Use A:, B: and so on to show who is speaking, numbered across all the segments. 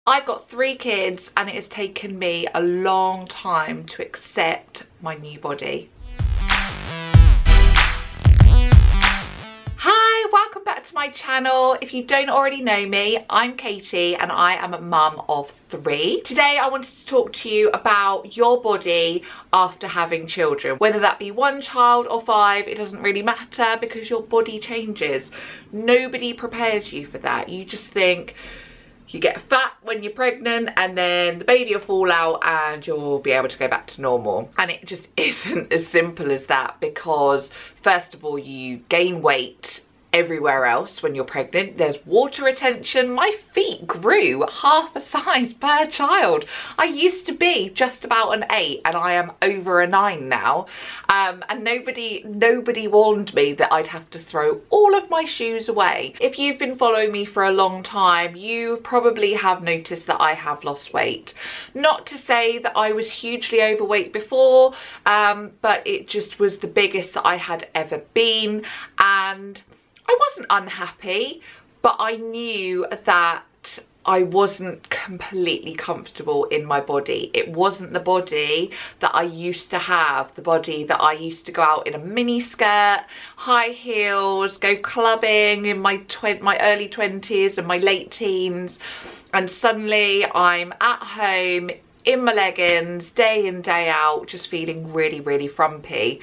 A: I've got 3 kids and it has taken me a long time to accept my new body. Hi, welcome back to my channel. If you don't already know me, I'm Katie and I am a mum of 3. Today I wanted to talk to you about your body after having children. Whether that be 1 child or 5, it doesn't really matter because your body changes. Nobody prepares you for that. You just think you get fat when you're pregnant and then the baby will fall out and you'll be able to go back to normal. And it just isn't as simple as that, because first of all, you gain weight everywhere else when you're pregnant. There's water retention. My feet grew half a size per child. I used to be just about an 8 and I am over a 9 now. And nobody warned me that I'd have to throw all of my shoes away. If you've been following me for a long time, you probably have noticed that I have lost weight. Not to say that I was hugely overweight before, but it just was the biggest that I had ever been, and I wasn't unhappy, but I knew that I wasn't completely comfortable in my body. It wasn't the body that I used to have, the body that I used to go out in a mini skirt, high heels, go clubbing in my early 20s and my late teens, and suddenly I'm at home in my leggings day in, day out, just feeling really, really frumpy.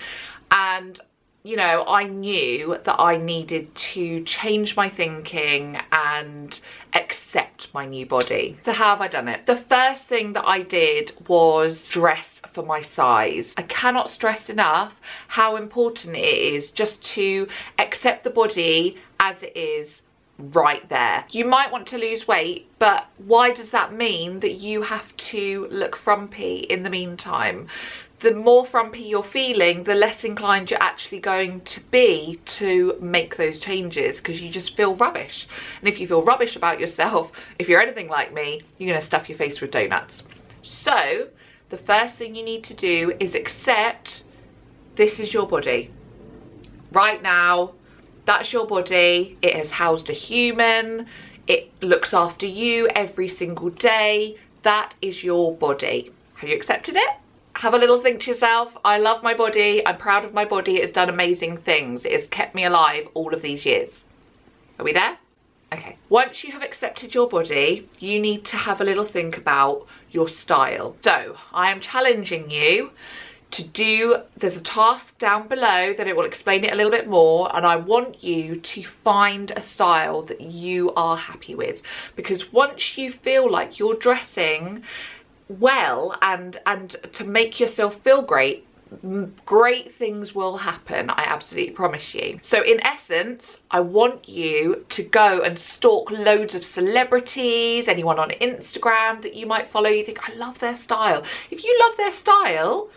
A: And you know, I knew that I needed to change my thinking and accept my new body. So how have I done it? The first thing that I did was dress for my size. I cannot stress enough how important it is just to accept the body as it is right there. You might want to lose weight, but why does that mean that you have to look frumpy in the meantime? The more frumpy you're feeling, the less inclined you're actually going to be to make those changes, because you just feel rubbish. And if you feel rubbish about yourself, if you're anything like me, you're going to stuff your face with donuts. So the first thing you need to do is accept this is your body. Right now, that's your body. It has housed a human. It looks after you every single day. That is your body. Have you accepted it? Have a little think to yourself. I love my body. I'm proud of my body. It's done amazing things. It has kept me alive all of these years. Are we there? Okay. Once you have accepted your body, you need to have a little think about your style. So I am challenging you to do, there's a task down below that it will explain it a little bit more, and I want you to find a style that you are happy with, because once you feel like you're dressing well and to make yourself feel great, great things will happen. I absolutely promise you. So in essence, I want you to go and stalk loads of celebrities, anyone on Instagram that you might follow. You think, I love their style. If you love their style,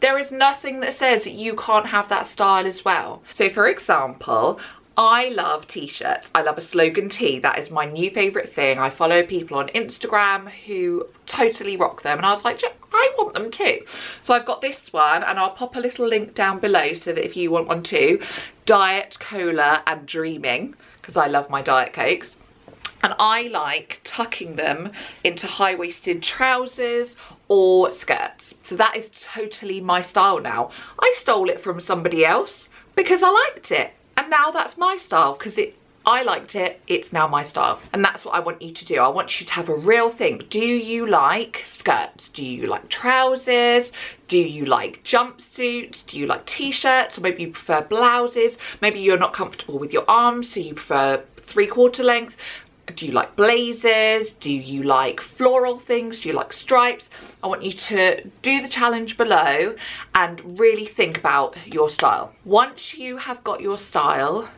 A: there is nothing that says that you can't have that style as well. So for example, I love t-shirts. I love a slogan tee. That is my new favourite thing. I follow people on Instagram who totally rock them, and I was like, I want them too. So I've got this one, and I'll pop a little link down below so that if you want one too. Diet Cola and Dreaming, because I love my Diet Cokes. And I like tucking them into high-waisted trousers or skirts. So that is totally my style now. I stole it from somebody else because I liked it. And now that's my style, because I liked it, it's now my style. And that's what I want you to do. I want you to have a real think. Do you like skirts? Do you like trousers? Do you like jumpsuits? Do you like t-shirts? Or maybe you prefer blouses? Maybe you're not comfortable with your arms, so you prefer 3/4 length. Do you like blazers? Do you like floral things? Do you like stripes? I want you to do the challenge below and really think about your style. Once you have got your style,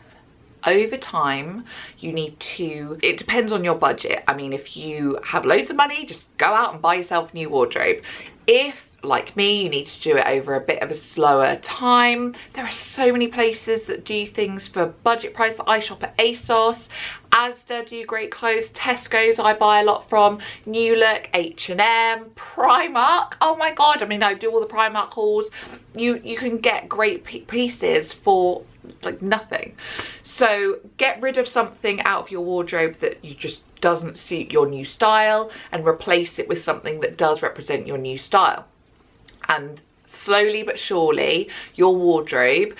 A: over time, you need to, it depends on your budget. I mean, if you have loads of money, just go out and buy yourself a new wardrobe. If, like me, you need to do it over a bit of a slower time, there are so many places that do things for budget price. I shop at ASOS, Asda do great clothes, Tesco's I buy a lot from, New Look, H&M, Primark. Oh my god, I mean, I do all the Primark hauls. You can get great pieces for like nothing. So get rid of something out of your wardrobe that you just doesn't suit your new style and replace it with something that does represent your new style. And slowly but surely your wardrobe,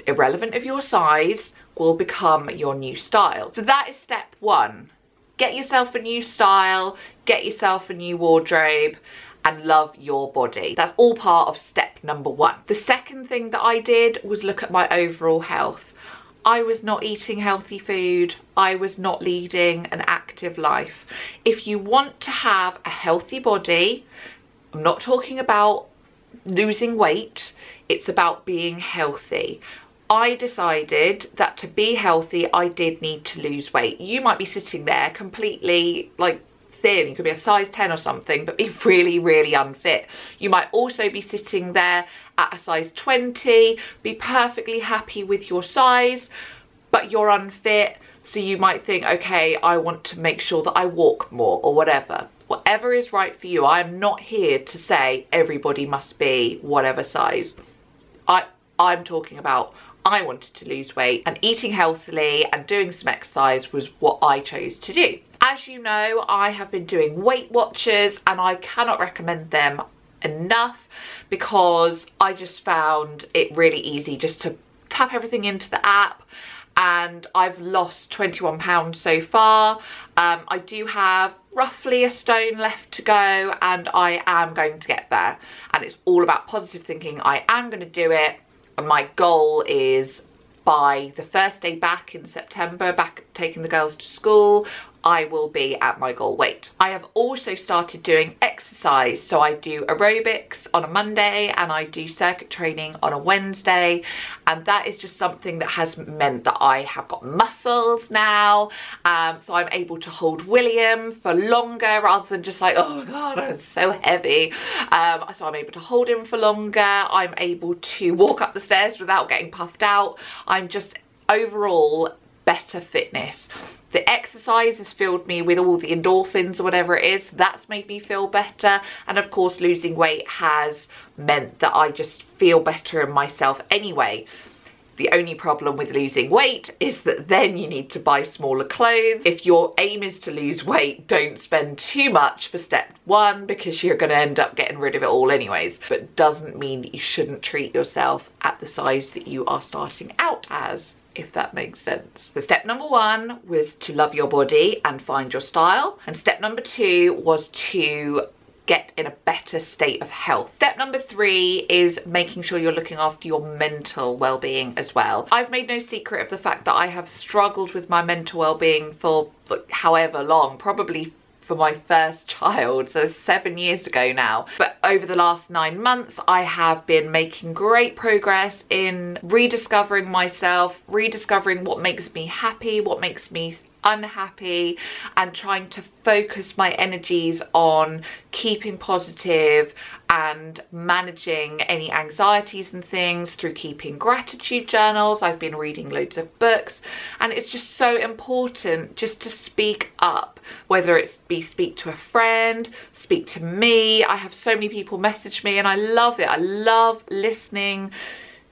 A: irrelevant of your size, will become your new style. So that is step one. Get yourself a new style, get yourself a new wardrobe, and love your body. That's all part of step number one. The second thing that I did was look at my overall health. I was not eating healthy food. I was not leading an active life. If you want to have a healthy body, I'm not talking about losing weight, it's about being healthy. I decided that to be healthy, I did need to lose weight. You might be sitting there completely like thin, you could be a size 10 or something, but be really, really unfit. You might also be sitting there at a size 20, be perfectly happy with your size, but you're unfit. So you might think, okay, I want to make sure that I walk more or whatever. Whatever is right for you. I'm not here to say everybody must be whatever size. I'm talking about I wanted to lose weight, and eating healthily and doing some exercise was what I chose to do. As you know, I have been doing Weight Watchers and I cannot recommend them enough because I just found it really easy just to tap everything into the app, and I've lost 21 pounds so far. I do have roughly a stone left to go and I am going to get there, and it's all about positive thinking. I am going to do it. And my goal is by the first day back in September, back taking the girls to school, I will be at my goal weight. I have also started doing exercise. So I do aerobics on a Monday and I do circuit training on a Wednesday. And that is just something that has meant that I have got muscles now. So I'm able to hold William for longer rather than just like, oh my God, I'm so heavy. So I'm able to hold him for longer. I'm able to walk up the stairs without getting puffed out. I'm just overall better fitness. The exercise has filled me with all the endorphins or whatever it is. That's made me feel better. And of course, losing weight has meant that I just feel better in myself anyway. The only problem with losing weight is that then you need to buy smaller clothes. If your aim is to lose weight, don't spend too much for step one because you're going to end up getting rid of it all anyways. But doesn't mean that you shouldn't treat yourself at the size that you are starting out as, if that makes sense. So step number one was to love your body and find your style. And step number two was to get in a better state of health. Step number three is making sure you're looking after your mental well-being as well. I've made no secret of the fact that I have struggled with my mental well-being for however long, probably for my first child, so 7 years ago now. But over the last 9 months, I have been making great progress in rediscovering myself, rediscovering what makes me happy, what makes me unhappy, and trying to focus my energies on keeping positive and managing any anxieties and things through keeping gratitude journals. I've been reading loads of books, and it's just so important just to speak up, whether it's speak to a friend, speak to me. I have so many people message me and I love it. I love listening,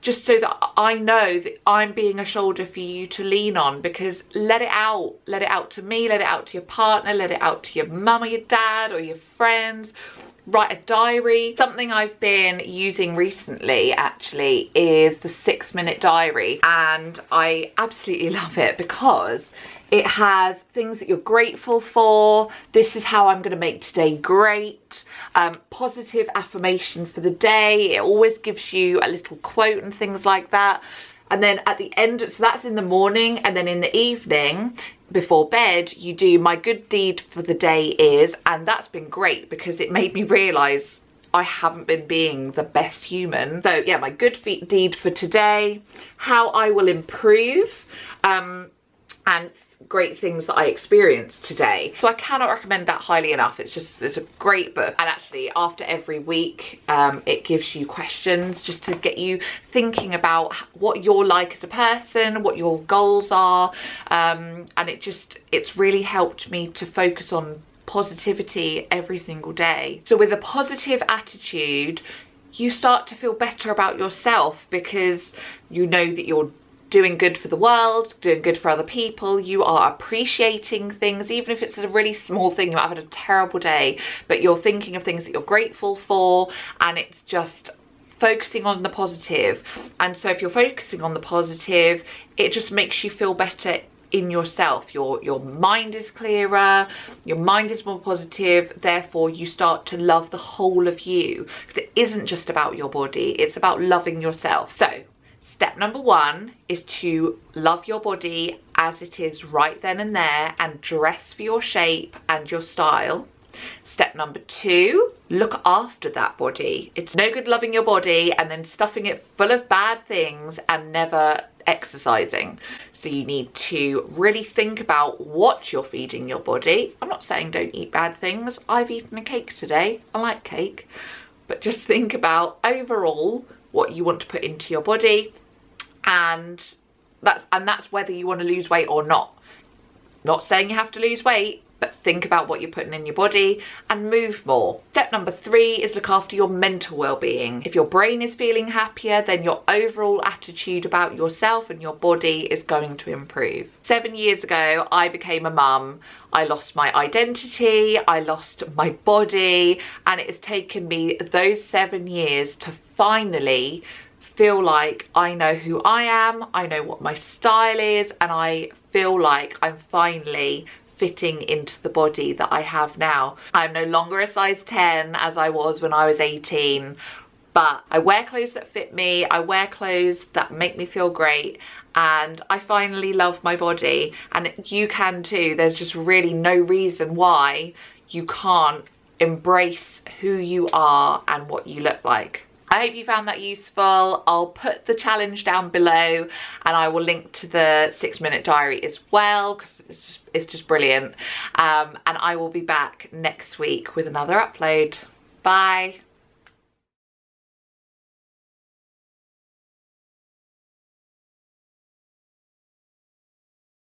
A: just so that I know that I'm being a shoulder for you to lean on, because let it out to me, let it out to your partner, let it out to your mum or your dad or your friends. Write a diary. Something I've been using recently actually is the 6-minute diary, and I absolutely love it because it has things that you're grateful for. This is how I'm going to make today great. Positive affirmation for the day. It always gives you a little quote and things like that. And then at the end, so that's in the morning, and then in the evening before bed you do my good deed for the day is, and that's been great because it made me realise I haven't been being the best human. So yeah, my good deed for today, how I will improve, and great things that I experienced today. So I cannot recommend that highly enough. It's a great book, and actually after every week it gives you questions just to get you thinking about what you're like as a person, what your goals are, and it's really helped me to focus on positivity every single day. So with a positive attitude, you start to feel better about yourself because you know that you're doing good for the world, doing good for other people. You are appreciating things, even if it's a really small thing. You might have had a terrible day, but you're thinking of things that you're grateful for, and it's just focusing on the positive. And so if you're focusing on the positive, it just makes you feel better in yourself. Your mind is clearer, your mind is more positive, therefore you start to love the whole of you, because it isn't just about your body, it's about loving yourself. So step number 1 is to love your body as it is right then and there, and dress for your shape and your style. Step number 2, look after that body. It's no good loving your body and then stuffing it full of bad things and never exercising. So you need to really think about what you're feeding your body. I'm not saying don't eat bad things. I've eaten a cake today. I like cake. But just think about overall what you want to put into your body, and that's whether you want to lose weight or not. Not saying you have to lose weight, but think about what you're putting in your body and move more. Step number 3 is look after your mental well-being. If your brain is feeling happier, then your overall attitude about yourself and your body is going to improve. 7 years ago, I became a mum. I lost my identity, I lost my body, and it has taken me those 7 years to finally feel like I know who I am, I know what my style is, and I feel like I'm finally fitting into the body that I have now. I'm no longer a size 10 as I was when I was 18, but I wear clothes that fit me, I wear clothes that make me feel great, and I finally love my body, and you can too. There's just really no reason why you can't embrace who you are and what you look like. I hope you found that useful. I'll put the challenge down below, and I will link to the 6-minute diary as well, because it's just brilliant. And I will be back next week with another upload. Bye.